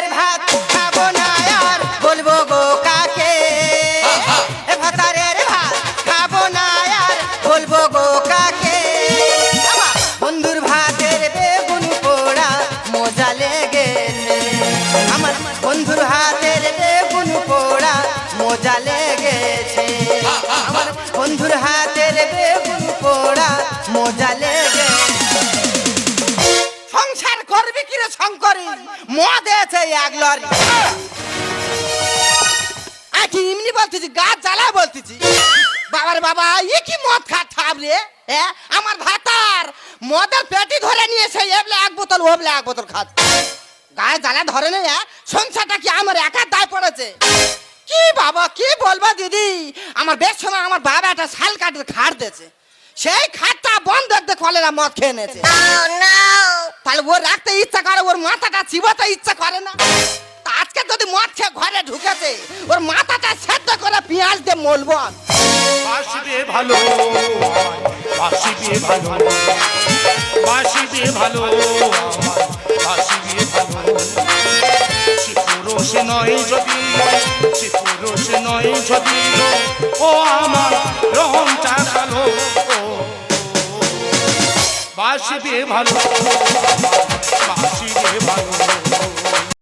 ভাতারের ভাত খাবো না আর বলবো গো কাকে এ ভাতারের ভাত খাবো না আর বলবো গো কাকে আমার বন্ধুর ভাতের বেগুন পোড়া মজা লেগেছে আমার বন্ধুর হাতের বেগুন পোড়া মজা লেগেছে আমার বন্ধুর হাতের বেগুন পোড়া মজা লেগেছে সংসার করবি কিরে শঙ্করী মদ এসে এক লরি আকি এমনি বলতেছি গাছ জ্বালা বলতেছি বাবার বাবা এ কি মদ খাব রে আমার ভাতার মদের পেটি ধরে নিয়েছে এবলে এক বোতল ওবলে এক বোতল খাচ্ছে গায়ে জ্বালা ধরে নেই সংসারটা কি আমার একার দায় পড়েছে কি বাবা কি বলবা দিদি আমার বেশ সময় আমার বাবা একটা শাল কাঠের খাট দিয়েছে সেই খাটটা বন্ধ দেখতে কলেরা মদ খেয়ে নিয়েছে তাহলে ওর রাখতে ইচ্ছা করে ওর মাথাটা চিবাতে ইচ্ছা করে না আজকে যদি মদ খেয়ে ঘরে ঢুকেছে ওর মাথাটা সেদ্ধ করে পেঁয়াজ দিয়ে মলবো বাসিবে ভালো বাসিবে ভালো বাসিবে ভালো বাসিবে ভালো সে পুরুষ নয় যদি সে পুরুষ নয় যদি ও আমার রংটা ভালো বাসিবে ভালো বাসিবে ভালো